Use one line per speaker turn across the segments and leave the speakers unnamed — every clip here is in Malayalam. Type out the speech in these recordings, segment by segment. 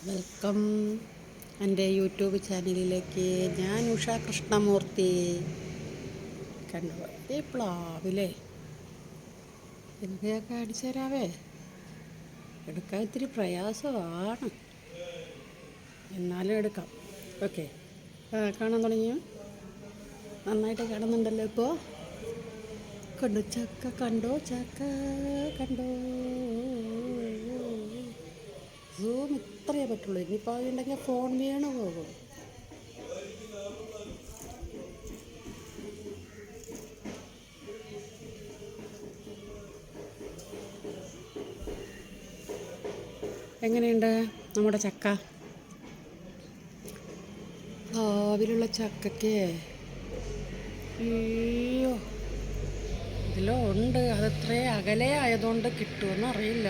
വെൽക്കം എൻ്റെ യൂട്യൂബ് ചാനലിലേക്ക്. ഞാൻ ഉഷ കൃഷ്ണമൂർത്തി. കണ്ടു ഈ പ്ലാവിലെ എന്തൊക്കെ അടിച്ചു തരാവേ. എടുക്കാൻ ഇത്തിരി പ്രയാസമാണ്, എന്നാലും എടുക്കാം. ഓക്കെ, കാണാൻ തുടങ്ങിയോ? നന്നായിട്ട് കാണുന്നുണ്ടല്ലോ ഇപ്പോൾ. കണ്ടു ചക്ക, കണ്ടോ ചക്ക കണ്ടോ. സൂം ഇത്രയേ പറ്റുള്ളൂ. ഇനിയിപ്പോൾ അതുണ്ടെങ്കിൽ ഫോൺ വീണ് പോകും. എങ്ങനെയുണ്ട് നമ്മുടെ ചക്ക? പ്ലാവിലുള്ള ചക്കയ്ക്ക് അയ്യോ ഇതിലോ ഉണ്ട്. അതത്രേ അകലെ ആയതുകൊണ്ട് കിട്ടുമെന്ന് അറിയില്ല.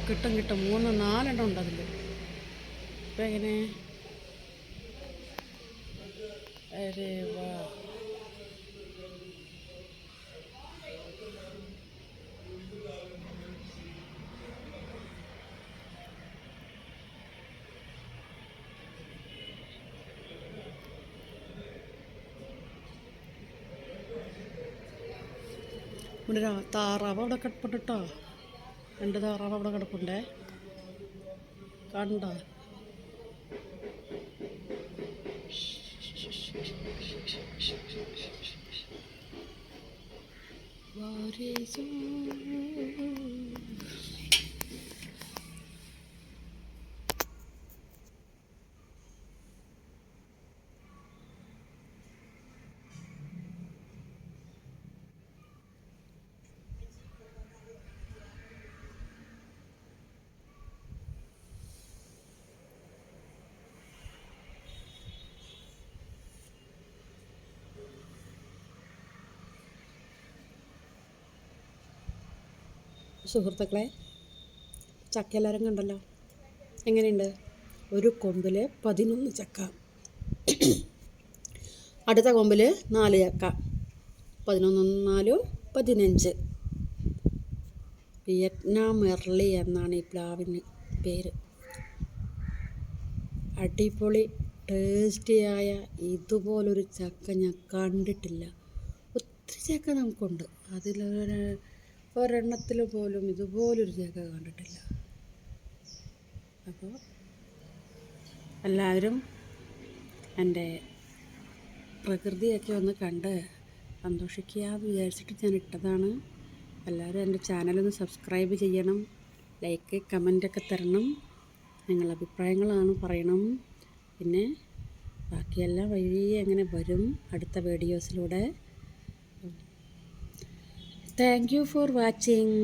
കിട്ടും 3-4 ഉണ്ട് അതിൽ. ഇപ്പം എങ്ങനെ? അരേ വാ. ഇവിടെ താറാവ് അവിടെ കിടപ്പുണ്ട് കേട്ടോ. 2 താറാവ് അവിടെ കിടപ്പുണ്ടേ. കണ്ടോ? സുഹൃത്തുക്കളെ, ചക്ക എല്ലാവരും കണ്ടല്ലോ. എങ്ങനെയുണ്ട്? ഒരു കൊമ്പിൽ 11 ചക്ക, അടുത്ത കൊമ്പിൽ 4 ചക്ക. 11 4 15. വിയറ്റ്നാം എർലി എന്നാണ് ഈ പ്ലാവിന് പേര്. അടിപൊളി ടേസ്റ്റിയായ ഇതുപോലൊരു ചക്ക ഞാൻ കണ്ടിട്ടില്ല. ഒത്തിരി ചക്ക നമുക്കുണ്ട്, ഒരെണ്ണത്തിൽ പോലും ഇതുപോലൊരു ചക്ക കണ്ടിട്ടില്ല. അപ്പോൾ എല്ലാവരും എൻ്റെ പ്രകൃതിയൊക്കെ ഒന്ന് കണ്ട് സന്തോഷിക്കുക എന്ന് വിചാരിച്ചിട്ട് ഞാൻ ഇട്ടതാണ്. എല്ലാവരും എൻ്റെ ചാനലൊന്ന് സബ്സ്ക്രൈബ് ചെയ്യണം, ലൈക്ക് കമൻറ്റൊക്കെ തരണം, നിങ്ങളുടെ അഭിപ്രായങ്ങളാണ് പറയണം. പിന്നെ ബാക്കിയെല്ലാം വഴിയെ അങ്ങനെ വരും അടുത്ത വീഡിയോസിലൂടെ. Thank you for watching.